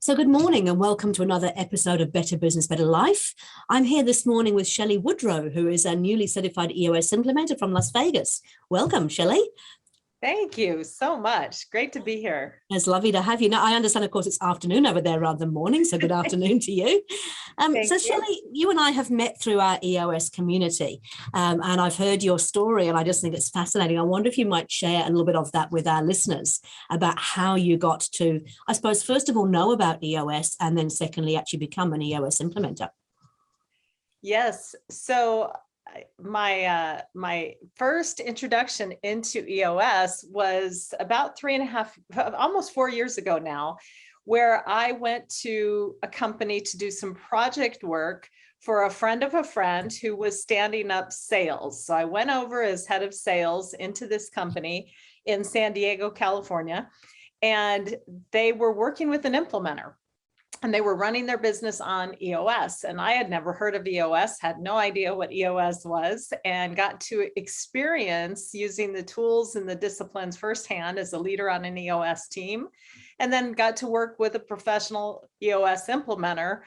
So good morning and welcome to another episode of Better Business, Better Life. I'm here this morning with Shelley Woodrow, who is a newly certified EOS Implementer from Las Vegas. Welcome, Shelley. Thank you so much. Great to be here. It's lovely to have you. Now, I understand, of course, it's afternoon over there rather than morning, so good afternoon to you. So, Shelley, you and I have met through our EOS community, and I've heard your story, and I just think it's fascinating. I wonder if you might share a little bit of that with our listeners about how you got to, I suppose, first of all, know about EOS, and then secondly, actually become an EOS implementer. Yes. So my first introduction into EOS was about 3.5, almost 4 years ago now, where I went to a company to do some project work for a friend of a friend who was standing up sales. So I went over as head of sales into this company in San Diego, California, and they were working with an implementer. And they were running their business on EOS. And I had never heard of EOS, had no idea what EOS was, and got to experience using the tools and the disciplines firsthand as a leader on an EOS team. And then got to work with a professional EOS implementer,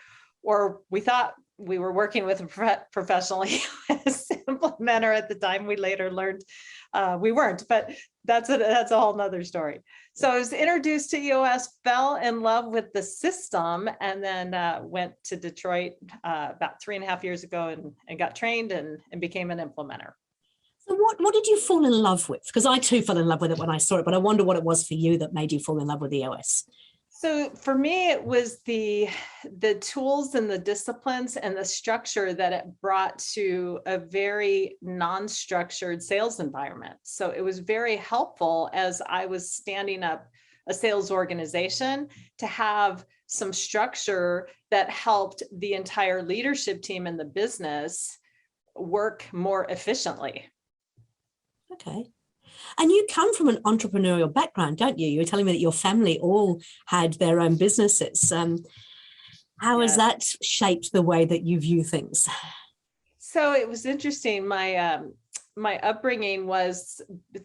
or we thought we were working with a professional EOS implementer at the time. We later learned we weren't, but that's a whole nother story. So I was introduced to EOS, fell in love with the system, and then went to Detroit about 3.5 years ago and got trained and became an implementer. So what did you fall in love with? Because I too fell in love with it when I saw it, but I wonder what it was for you that made you fall in love with EOS. So for me, it was the tools and the disciplines and the structure that it brought to a very non-structured sales environment. So it was very helpful as I was standing up a sales organization to have some structure that helped the entire leadership team in the business work more efficiently. Okay. And you come from an entrepreneurial background, don't you? You were telling me that your family all had their own businesses. How has that shaped the way that you view things? So it was interesting. My upbringing was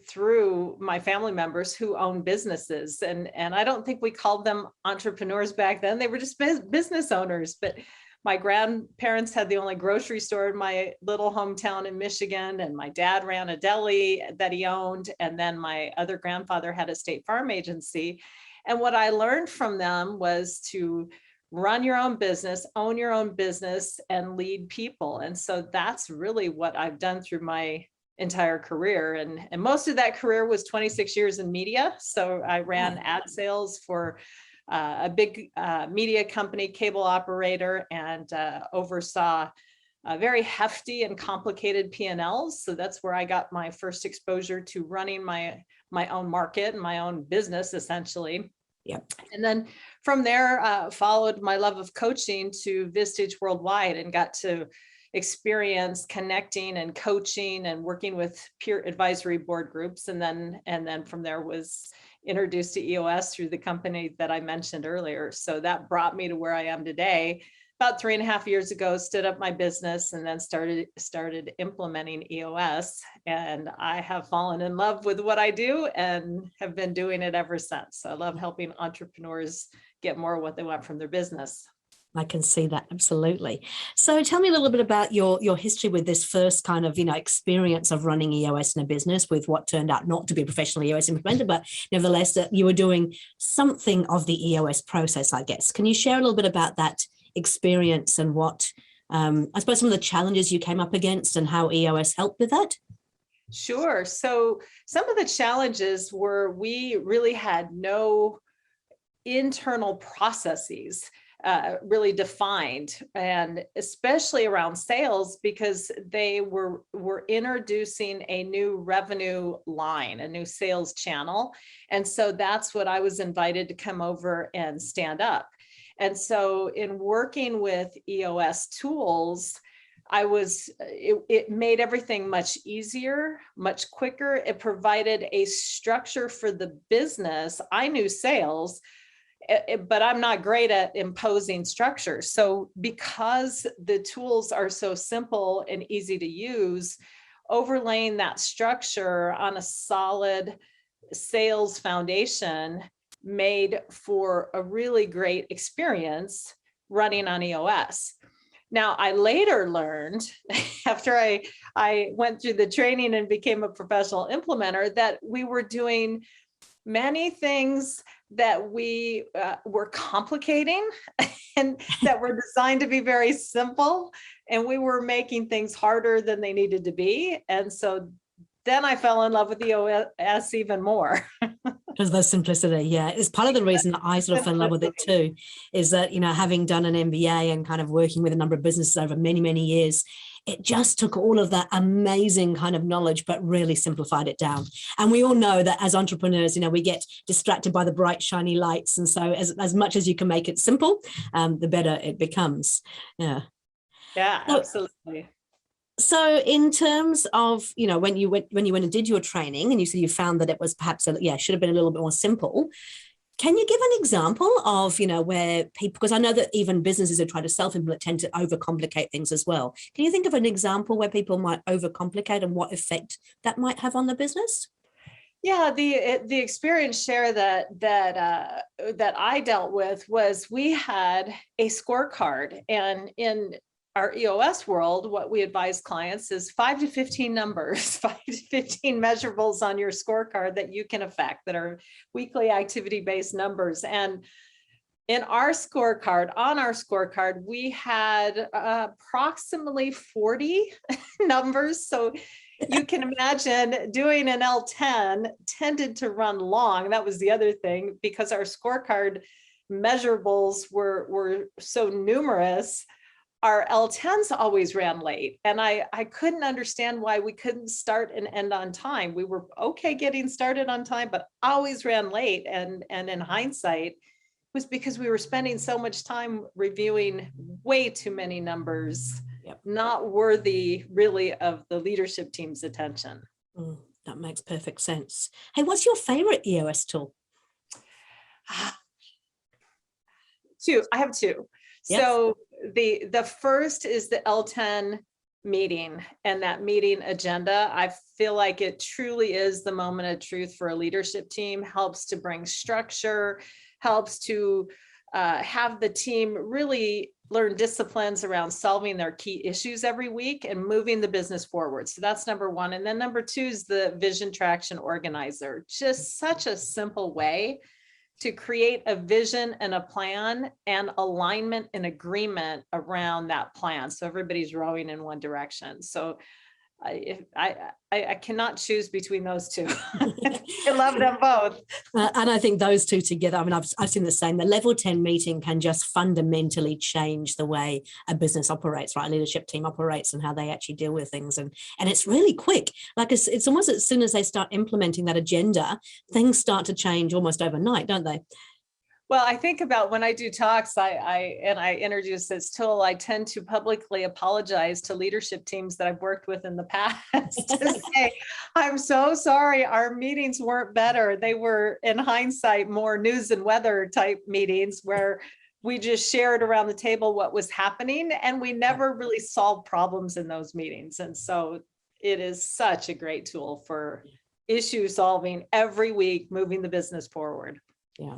through my family members who own businesses. And I don't think we called them entrepreneurs back then. They were just business owners. But my grandparents had the only grocery store in my little hometown in Michigan, and my dad ran a deli that he owned. And then my other grandfather had a state farm agency. And what I learned from them was to run your own business, own your own business, and lead people. And so that's really what I've done through my entire career. And most of that career was 26 years in media. So I ran ad sales for a big media company, cable operator, and oversaw very hefty and complicated P&Ls. So that's where I got my first exposure to running my own market and my own business, essentially. Yep. And then from there, followed my love of coaching to Vistage Worldwide, and got to experience connecting and coaching and working with peer advisory board groups. And then from there was introduced to EOS through the company that I mentioned earlier. So that brought me to where I am today. About 3.5 years ago, stood up my business and then started implementing EOS. And I have fallen in love with what I do and have been doing it ever since. So I love helping entrepreneurs get more of what they want from their business. I can see that, absolutely. So tell me a little bit about your history with this first kind of, experience of running EOS in a business with what turned out not to be a professional EOS implementer, but nevertheless that you were doing something of the EOS process, I guess. Can you share a little bit about that experience and what, I suppose, some of the challenges you came up against and how EOS helped with that? Sure. So some of the challenges were we really had no internal processes really defined, and especially around sales, because they were introducing a new revenue line, a new sales channel. And so that's what I was invited to come over and stand up. And so in working with EOS tools, it made everything much easier, much quicker. It provided a structure for the business. I knew sales, but I'm not great at imposing structure. So because the tools are so simple and easy to use, overlaying that structure on a solid sales foundation made for a really great experience running on EOS. Now, I later learned after I went through the training and became a professional implementer that we were doing many things that we were complicating and that were designed to be very simple. And we were making things harder than they needed to be. And so then I fell in love with EOS even more. Because of the simplicity, yeah. It's part of the reason that I sort of fell in love with it too, is that, you know, having done an MBA and kind of working with a number of businesses over many, many years, it just took all of that amazing kind of knowledge, but really simplified it down. And we all know that as entrepreneurs, you know, we get distracted by the bright, shiny lights. And so as much as you can make it simple, the better it becomes. Yeah. Yeah, absolutely. So in terms of, you know, when you went and did your training and you said you found that it was perhaps, should have been a little bit more simple. Can you give an example of, you know, where people, because I know that even businesses who try to self-implement tend to overcomplicate things as well. Can you think of an example where people might overcomplicate and what effect that might have on the business? Yeah, the experience share that I dealt with was we had a scorecard, and in our EOS world, what we advise clients is 5 to 15 numbers, 5 to 15 measurables on your scorecard that you can affect, that are weekly activity-based numbers. And in our scorecard, we had approximately 40 numbers. So you can imagine doing an L10 tended to run long. That was the other thing, because our scorecard measurables were so numerous. Our L10s always ran late, and I couldn't understand why we couldn't start and end on time. We were okay getting started on time, but always ran late. And in hindsight, it was because we were spending so much time reviewing way too many numbers, not worthy really of the leadership team's attention. That makes perfect sense. Hey, what's your favorite EOS tool? I have two. Yes. So the first is the L10 meeting and that meeting agenda. I feel like it truly is the moment of truth for a leadership team, helps to bring structure, helps to have the team really learn disciplines around solving their key issues every week and moving the business forward. So that's number one. And then number two is the vision traction organizer. Just such a simple way to create a vision and a plan and alignment and agreement around that plan. So everybody's rowing in one direction. So I cannot choose between those two. I love them both. And I think those two together, I mean, I've seen the same. The level 10 meeting can just fundamentally change the way a business operates, right? A leadership team operates and how they actually deal with things. And it's really quick. Like it's almost as soon as they start implementing that agenda, things start to change almost overnight, don't they? Well, I think about when I do talks, I introduce this tool, I tend to publicly apologize to leadership teams that I've worked with in the past to say, I'm so sorry, our meetings weren't better. They were, in hindsight, more news and weather type meetings where we just shared around the table what was happening, and we never really solved problems in those meetings. And so it is such a great tool for issue solving every week, moving the business forward. Yeah.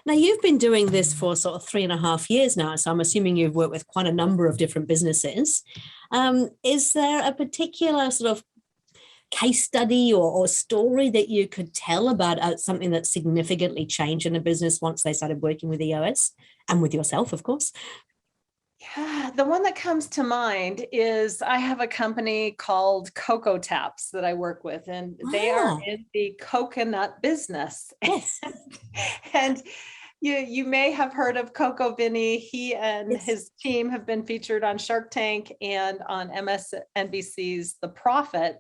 Now you've been doing this for sort of 3.5 years now, so I'm assuming you've worked with quite a number of different businesses. Is there a particular sort of case study or story that you could tell about something that significantly changed in a business once they started working with EOS and with yourself, of course? Yeah, the one that comes to mind is I have a company called Cocoa Taps that I work with, and they are in the coconut business. Yes. And you may have heard of Coco Vinny. He and his team have been featured on Shark Tank and on MSNBC's The Profit.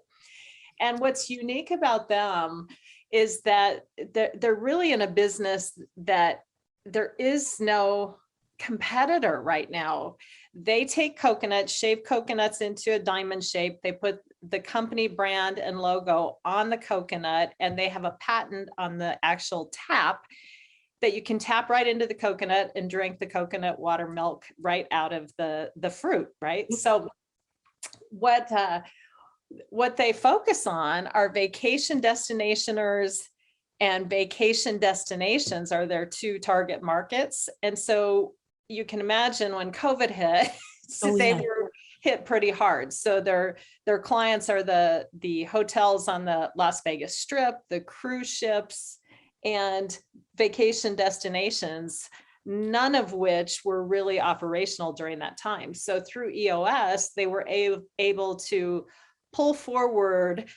And what's unique about them is that they're really in a business that there is no competitor right now. They take coconuts, shape coconuts into a diamond shape. They put the company brand and logo on the coconut, and they have a patent on the actual tap that you can tap right into the coconut and drink the coconut water milk right out of the fruit, right? So what they focus on are vacation destinationers and vacation destinations are their two target markets. And so you can imagine when COVID hit, they were hit pretty hard. So their clients are the hotels on the Las Vegas Strip, the cruise ships, and vacation destinations, none of which were really operational during that time. So through EOS, they were able to pull forward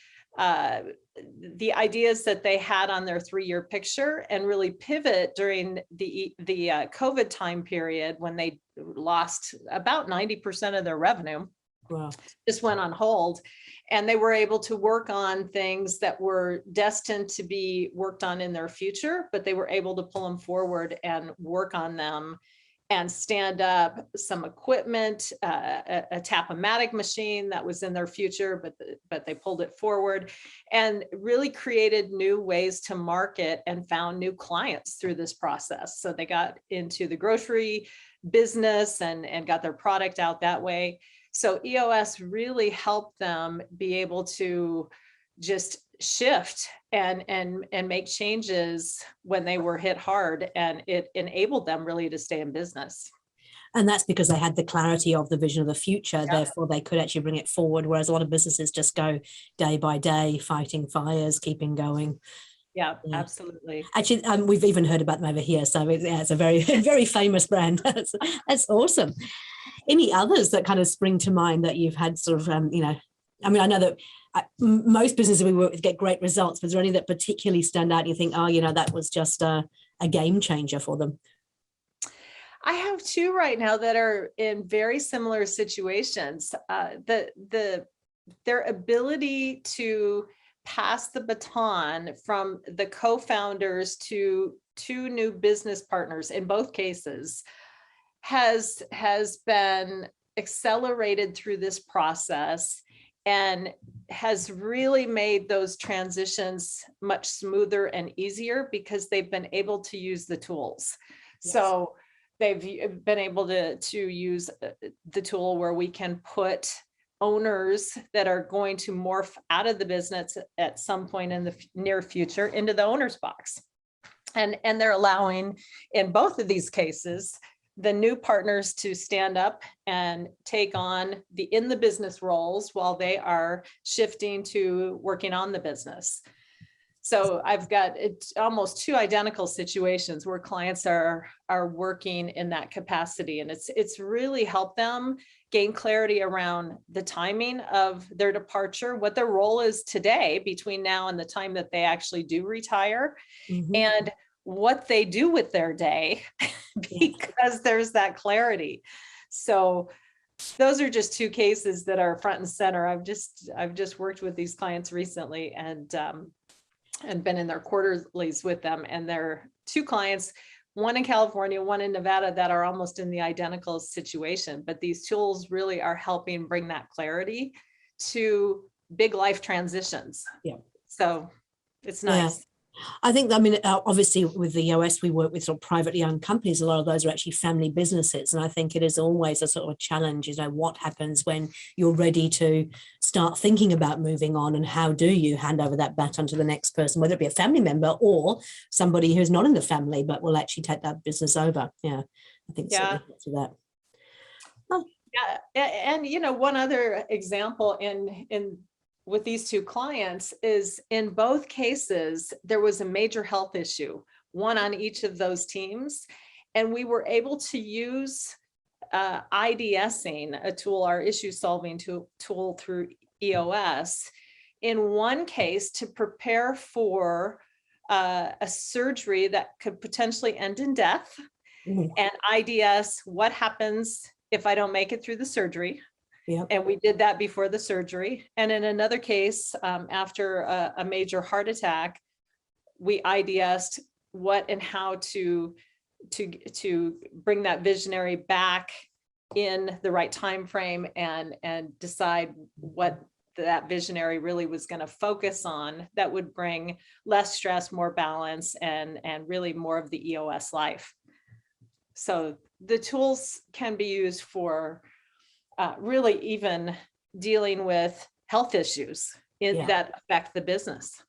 the ideas that they had on their 3-year picture and really pivot during the COVID time period when they lost about 90% of their revenue. Wow. Just went on hold, and they were able to work on things that were destined to be worked on in their future, but they were able to pull them forward and work on them and stand up some equipment, a Tapomatic machine that was in their future, but they pulled it forward and really created new ways to market and found new clients through this process. So they got into the grocery business and got their product out that way. So EOS really helped them be able to just shift and make changes when they were hit hard, and it enabled them really to stay in business. And that's because they had the clarity of the vision of the future. Yeah. Therefore, they could actually bring it forward, whereas a lot of businesses just go day by day, fighting fires, keeping going. Yeah, absolutely. Actually, we've even heard about them over here. So it's a very, very famous brand. That's awesome. Any others that kind of spring to mind that you've had sort of, I mean, I know that most businesses we work with get great results, but is there any that particularly stand out and you think, oh, that was just a game changer for them? I have two right now that are in very similar situations. Their ability to pass the baton from the co-founders to two new business partners in both cases has been accelerated through this process and has really made those transitions much smoother and easier because they've been able to use the tools. Yes. So they've been able to use the tool where we can put owners that are going to morph out of the business at some point in the near future into the owner's box. And they're allowing, in both of these cases, the new partners to stand up and take on the in the business roles while they are shifting to working on the business. So I've got almost two identical situations where clients are working in that capacity, and it's really helped them gain clarity around the timing of their departure, what their role is today between now and the time that they actually do retire, and what they do with their day because there's that clarity. So those are just two cases that are front and center. I've just worked with these clients recently and been in their quarterlies with them, and they're two clients, one in California, one in Nevada, that are almost in the identical situation, but these tools really are helping bring that clarity to big life transitions. Yeah. So it's nice. Yeah. I think, I mean, obviously with the EOS, we work with sort of privately owned companies. A lot of those are actually family businesses. And I think it is always a sort of a challenge, what happens when you're ready to start thinking about moving on, and how do you hand over that baton to the next person, whether it be a family member or somebody who's not in the family, but will actually take that business over. Yeah, I think so. That. Oh. Yeah, and one other example in with these two clients is in both cases, there was a major health issue, one on each of those teams. And we were able to use IDSing, a tool, our issue solving tool through EOS, in one case to prepare for a surgery that could potentially end in death, and IDS, what happens if I don't make it through the surgery? Yep. And we did that before the surgery. And in another case, after a major heart attack, we IDS'd what and how to bring that visionary back in the right time frame and decide what that visionary really was going to focus on that would bring less stress, more balance, and really more of the EOS life. So the tools can be used for really even dealing with health issues that affect the business.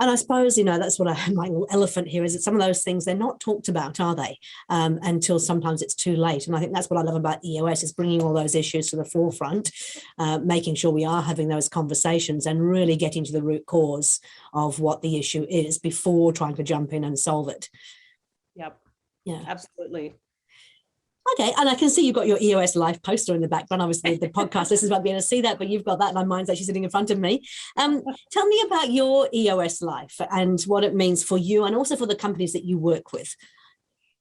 And I suppose, that's what my little elephant here is that some of those things, they're not talked about, are they? Until sometimes it's too late. And I think that's what I love about EOS is bringing all those issues to the forefront, making sure we are having those conversations and really getting to the root cause of what the issue is before trying to jump in and solve it. Yep. Yeah, absolutely. Okay, and I can see you've got your EOS Life poster in the background. Obviously, the podcast listeners won't be able to see that, but you've got that, and mine's actually sitting in front of me. Tell me about your EOS Life and what it means for you and also for the companies that you work with.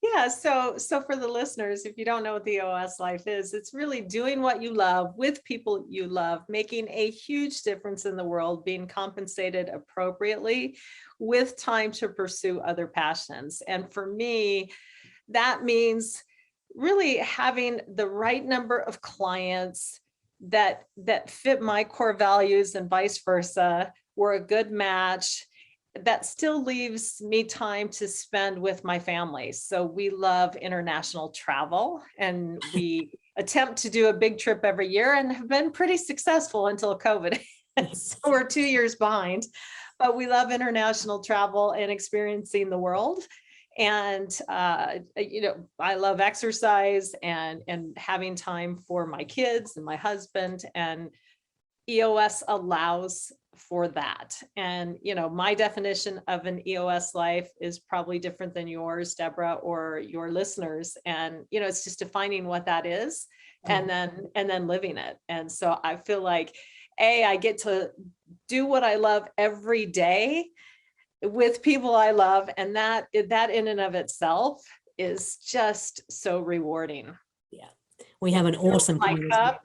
Yeah, so for the listeners, if you don't know what the EOS Life is, it's really doing what you love with people you love, making a huge difference in the world, being compensated appropriately with time to pursue other passions. And for me, that means really having the right number of clients that fit my core values and vice versa. We're a good match. That still leaves me time to spend with my family. So we love international travel, and we attempt to do a big trip every year and have been pretty successful until COVID. So we're 2 years behind, but we love international travel and experiencing the world. And, I love exercise and having time for my kids and my husband, and EOS allows for that. And, my definition of an EOS life is probably different than yours, Debra, or your listeners. And, it's just defining what that is and then living it. And so I feel like, I get to do what I love every day with people I love. And that in and of itself is just so rewarding. Yeah. We have an awesome cup.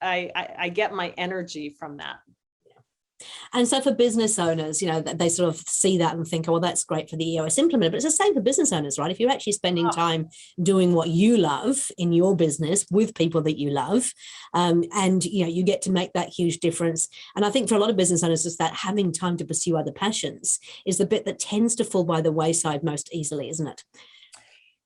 I get my energy from that. And so for business owners, they sort of see that and think, oh, well, that's great for the EOS implementer, but it's the same for business owners, right? If you're actually spending time doing what you love in your business with people that you love, and, you get to make that huge difference. And I think for a lot of business owners, just that having time to pursue other passions is the bit that tends to fall by the wayside most easily, isn't it?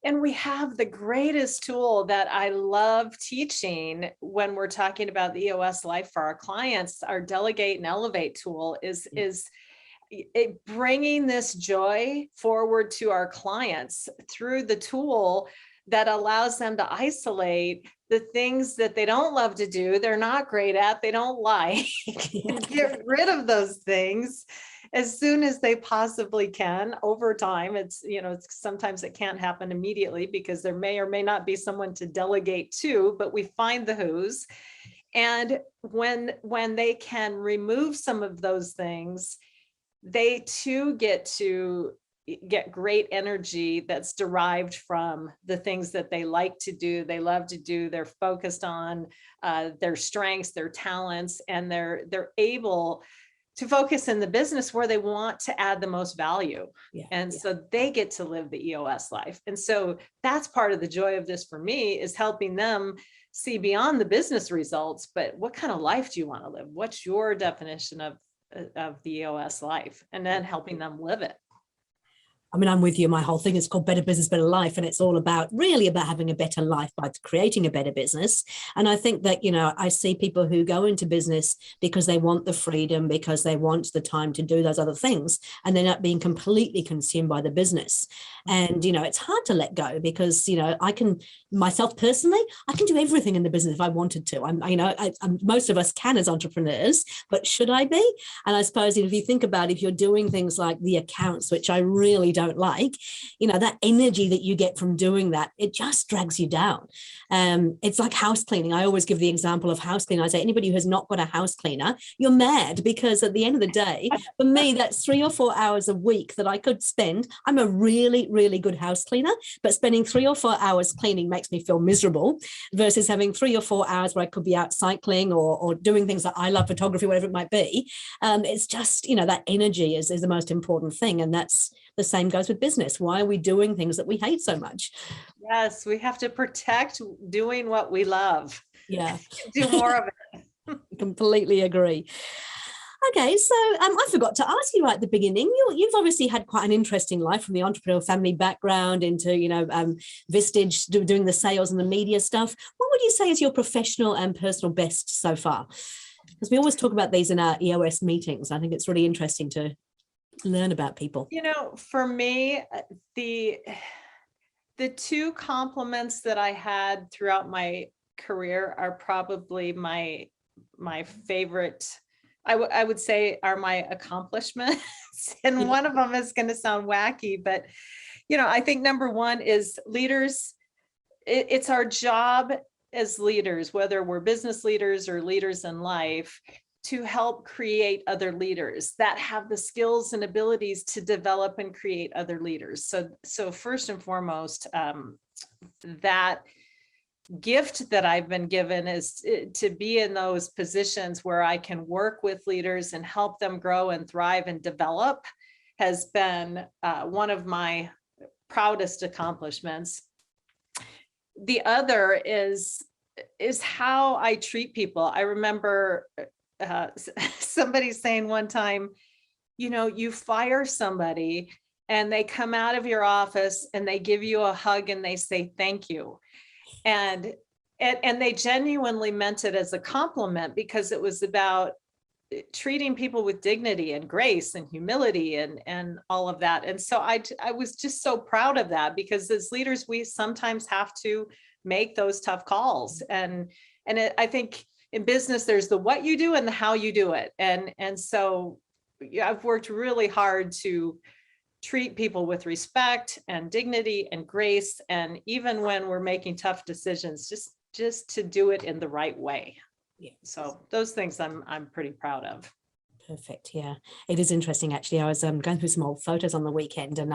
And we have the greatest tool that I love teaching when we're talking about the EOS Life for our clients. Our Delegate and Elevate tool is bringing this joy forward to our clients through the tool that allows them to isolate the things that they don't love to do, they're not great at, they don't like, get rid of those things as soon as they possibly can over time. It's, sometimes it can't happen immediately because there may or may not be someone to delegate to, but we find the who's. And when they can remove some of those things, they too get great energy that's derived from the things that they like to do, they love to do, they're focused on their strengths, their talents, and they're able to focus in the business where they want to add the most value. So they get to live the EOS life. And so that's part of the joy of this for me, is helping them see beyond the business results, but what kind of life do you want to live? What's your definition of the EOS life? And then helping them live it. I mean, I'm with you. My whole thing is called Better Business, Better Life. And it's all really about having a better life by creating a better business. And I think that, I see people who go into business because they want the freedom, because they want the time to do those other things, and they're not being completely consumed by the business. And, it's hard to let go because, I can, myself personally, I can do everything in the business if I wanted to. Most of us can as entrepreneurs, but should I be? And I suppose if you think about, if you're doing things like the accounts, which I really don't like, that energy that you get from doing that, it just drags you down. It's like house cleaning. I always give the example of house cleaning. I say, anybody who has not got a house cleaner, you're mad, because at the end of the day, for me, that's 3 or 4 hours a week that I could spend. I'm a really, really good house cleaner, but spending 3 or 4 hours cleaning makes me feel miserable versus having 3 or 4 hours where I could be out cycling or doing things that I love, photography, whatever it might be. It's just, that energy is the most important thing. And that's the same goes with business. Why are we doing things that we hate so much? Yes, we have to protect doing what we love. Yeah. Do more of it. Completely agree. Okay, so I forgot to ask you right at the beginning, you've obviously had quite an interesting life from the entrepreneurial family background into, Vistage, doing the sales and the media stuff. What would you say is your professional and personal best so far? Because we always talk about these in our EOS meetings. I think it's really interesting to Learn about people. For me, the two compliments that I had throughout my career are probably my favorite. I would say are my accomplishments. And one of them is going to sound wacky, but I think number one is leaders. It's our job as leaders, whether we're business leaders or leaders in life, to help create other leaders that have the skills and abilities to develop and create other leaders. So first and foremost, that gift that I've been given is to be in those positions where I can work with leaders and help them grow and thrive and develop has been one of my proudest accomplishments. The other is how I treat people. I remember somebody saying one time, you fire somebody and they come out of your office and they give you a hug and they say thank you. And they genuinely meant it as a compliment, because it was about treating people with dignity and grace and humility and all of that. And so I was just so proud of that, because as leaders, we sometimes have to make those tough calls. And I think in business, there's the what you do and the how you do it. And so I've worked really hard to treat people with respect and dignity and grace. And even when we're making tough decisions, just to do it in the right way. Yeah. So those things I'm pretty proud of. Perfect. Yeah, it is interesting. Actually, I was going through some old photos on the weekend, and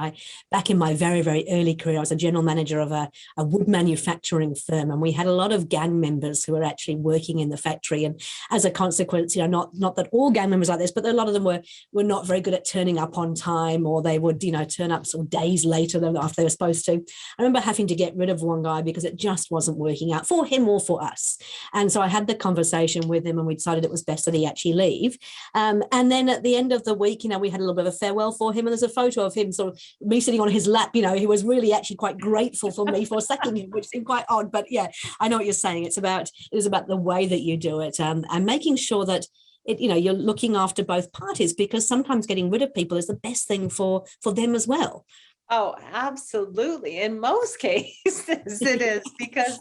back in my very, very early career, I was a general manager of a wood manufacturing firm, and we had a lot of gang members who were actually working in the factory. And as a consequence, not that all gang members like this, but a lot of them were not very good at turning up on time, or they would, turn up sort of days later than after they were supposed to. I remember having to get rid of one guy because it just wasn't working out for him or for us. And so I had the conversation with him, and we decided it was best that he actually leave. And then at the end of the week, we had a little bit of a farewell for him. And there's a photo of him, sort of me sitting on his lap. He was really actually quite grateful for me for sacking him, which seemed quite odd. But yeah, I know what you're saying. It is about the way that you do it, and making sure that you're looking after both parties, because sometimes getting rid of people is the best thing for them as well. Oh, absolutely. In most cases, it is, because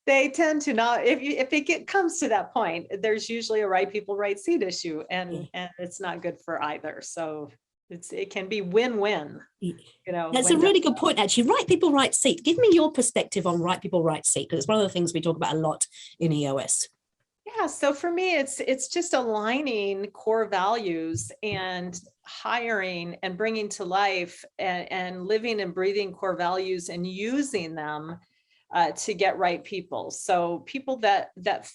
they tend to not, if it comes to that point, there's usually a right people, right seat issue, and it's not good for either. So it can be win-win. That's a really good point, actually. Right people, right seat. Give me your perspective on right people, right seat, because it's one of the things we talk about a lot in EOS. Yeah, so for me, it's just aligning core values and hiring and bringing to life and living and breathing core values and using them to get right people. So people that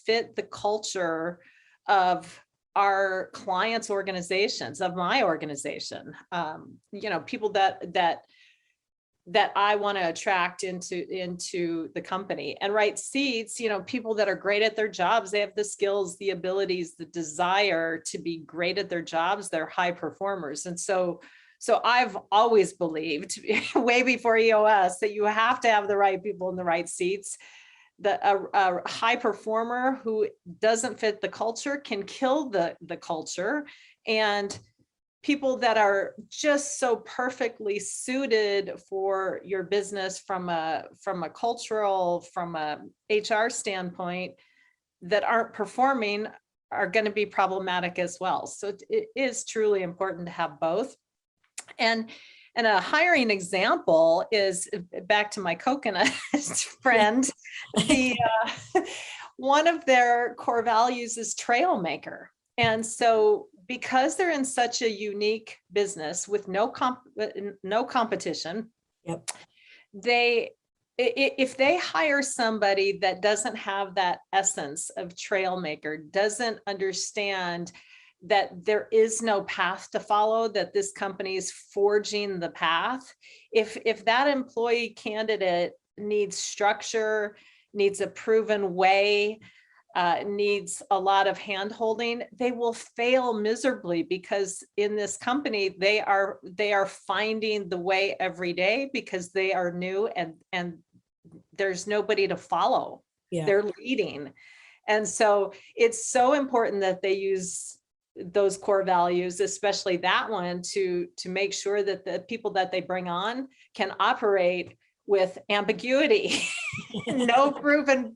fit the culture of our clients' organizations, of my organization, people that I want to attract into the company. And right seats, people that are great at their jobs. They have the skills, the abilities, the desire to be great at their jobs. They're high performers. And so I've always believed, way before EOS, that you have to have the right people in the right seats. A high performer who doesn't fit the culture can kill the culture. And people that are just so perfectly suited for your business from a cultural, from a HR standpoint, that aren't performing are going to be problematic as well. So it is truly important to have both. And a hiring example is, back to my coconut friend, one of their core values is trail maker. And so because they're in such a unique business with no competition, yep, if they hire somebody that doesn't have that essence of trail maker, doesn't understand that there is no path to follow, that this company is forging the path, if that employee candidate needs structure, needs a proven way, needs a lot of hand-holding, they will fail miserably, because in this company, they are finding the way every day, because they are new and there's nobody to follow. Yeah. They're leading. And so it's so important that they use those core values, especially that one, to make sure that the people that they bring on can operate with ambiguity, no proven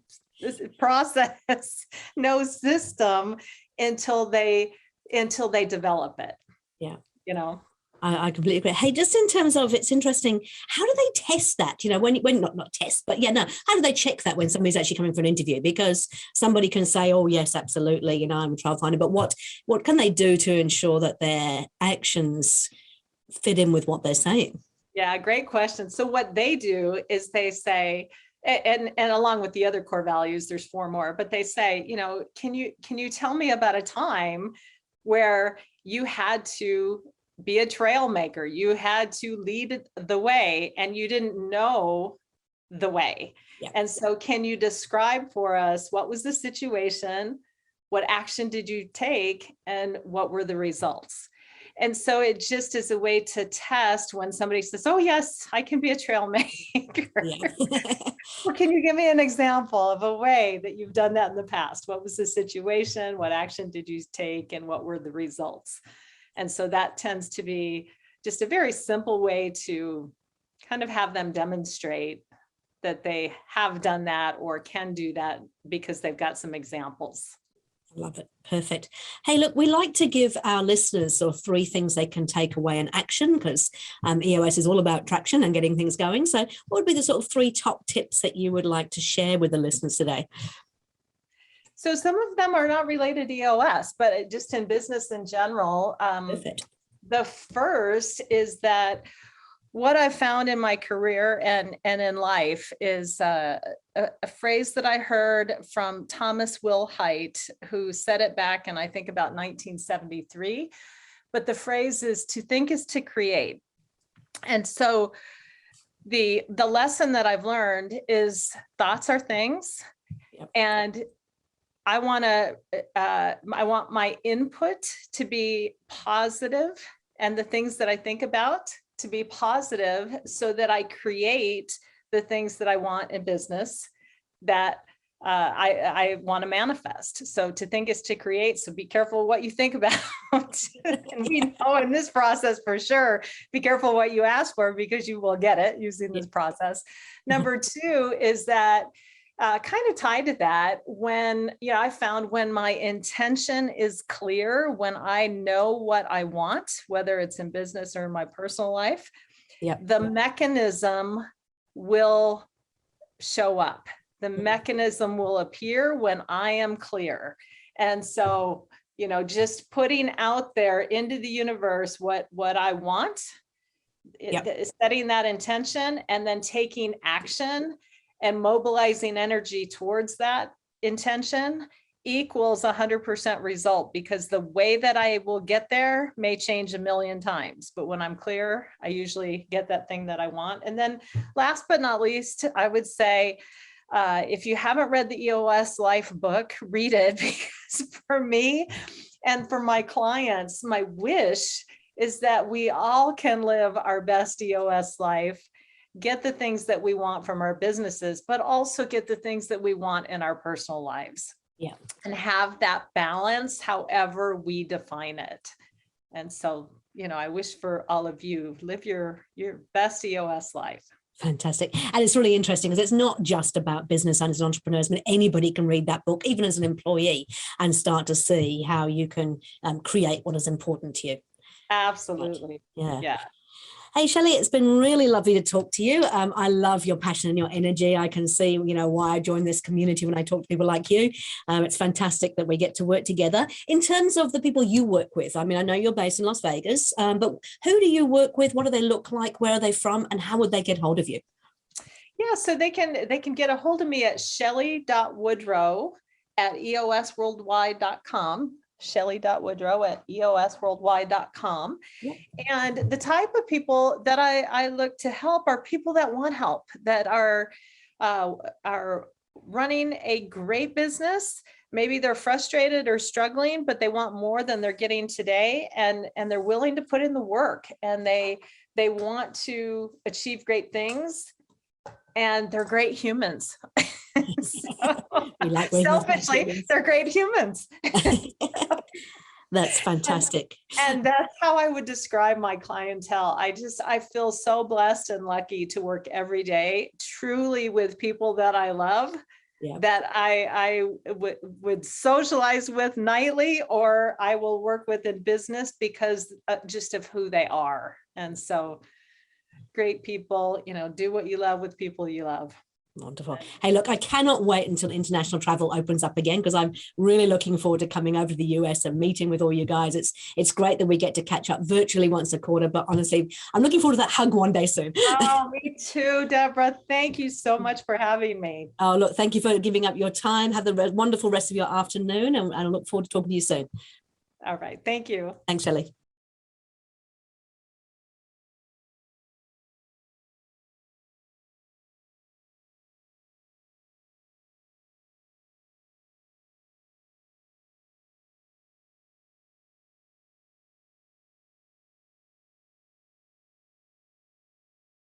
process, no system until they develop it. Yeah. You know. I completely agree. Hey, just in terms of, it's interesting, how do they test that? You know, when not test, but yeah, no, how do they check that when somebody's actually coming for an interview? Because somebody can say, oh yes, absolutely, you know, I'm a trial finder, but what can they do to ensure that their actions fit in with what they're saying? Yeah, great question. So what they do is they say, and along with the other core values, there's 4 more, but they say, you know, can you tell me about a time where you had to be a trail maker, you had to lead the way and you didn't know the way. Yeah. And so can you describe for us, what was the situation? What action did you take? And what were the results? And so it just is a way to test when somebody says, oh yes, I can be a trail maker. Yeah. Well, can you give me an example of a way that you've done that in the past? What was the situation? What action did you take? And what were the results? And so that tends to be just a very simple way to kind of have them demonstrate that they have done that or can do that because they've got some examples. I love it. Perfect. Hey, look, we like to give our listeners sort of 3 things they can take away in action, because EOS is all about traction and getting things going. So what would be the sort of 3 top tips that you would like to share with the listeners today? So some of them are not related to EOS, but just in business in general. Perfect. The first is that what I've found in my career and in life is a phrase that I heard from Thomas Will Haidt, who said it back in, I think, about 1973. But the phrase is, to think is to create. And so the lesson that I've learned is thoughts are things. Yep. And I want my input to be positive and the things that I think about to be positive, so that I create the things that I want in business that I want to manifest. So to think is to create. So be careful what you think about. And we know in this process for sure, be careful what you ask for, because you will get it using this process. Number 2 is that kind of tied to that, when, you know, I found when my intention is clear, when I know what I want, whether it's in business or in my personal life, the mechanism will show up. The mechanism will appear when I am clear. And so, you know, just putting out there into the universe what I want, setting that intention, and then taking action and mobilizing energy towards that intention equals 100% result, because the way that I will get there may change a million times, but when I'm clear, I usually get that thing that I want. And then last but not least, I would say, if you haven't read the EOS Life book, read it, because for me and for my clients, my wish is that we all can live our best EOS life, get the things that we want from our businesses, but also get the things that we want in our personal lives. Yeah. And have that balance, however we define it. And so, you know, I wish for all of you, live your best EOS life. Fantastic. And it's really interesting because it's not just about business and as entrepreneurs, but anybody can read that book, even as an employee, and start to see how you can create what is important to you. Absolutely. Yeah. Yeah. Hey, Shelley, it's been really lovely to talk to you. I love your passion and your energy. I can see, you know, why I joined this community when I talk to people like you. It's fantastic that we get to work together. In terms of the people you work with, I mean, I know you're based in Las Vegas, but who do you work with? What do they look like? Where are they from? And how would they get hold of you? Yeah, so they can get a hold of me at Shelley.Woodrow at EOSworldwide.com. Shelley.Woodrow at EOSworldwide.com. Yep. And the type of people that I look to help are people that want help, that are running a great business. Maybe they're frustrated or struggling, but they want more than they're getting today, and they're willing to put in the work, and they want to achieve great things, and they're great humans. So, selfishly, they're great humans. That's fantastic. And that's how I would describe my clientele. I feel so blessed and lucky to work every day, truly with people that I love, Yeah. that I would socialize with nightly, or I will work with in business because just of who they are. And so great people, do what you love with people you love. Wonderful. Hey, look, I cannot wait until international travel opens up again, because I'm really looking forward to coming over to the US and meeting with all you guys. It's great that we get to catch up virtually once a quarter, but honestly, I'm looking forward to that hug one day soon. Oh, me too, Debra. Thank you so much for having me. Oh, look, thank you for giving up your time. Have the wonderful rest of your afternoon, and I look forward to talking to you soon. All right. Thank you. Thanks, Shelley.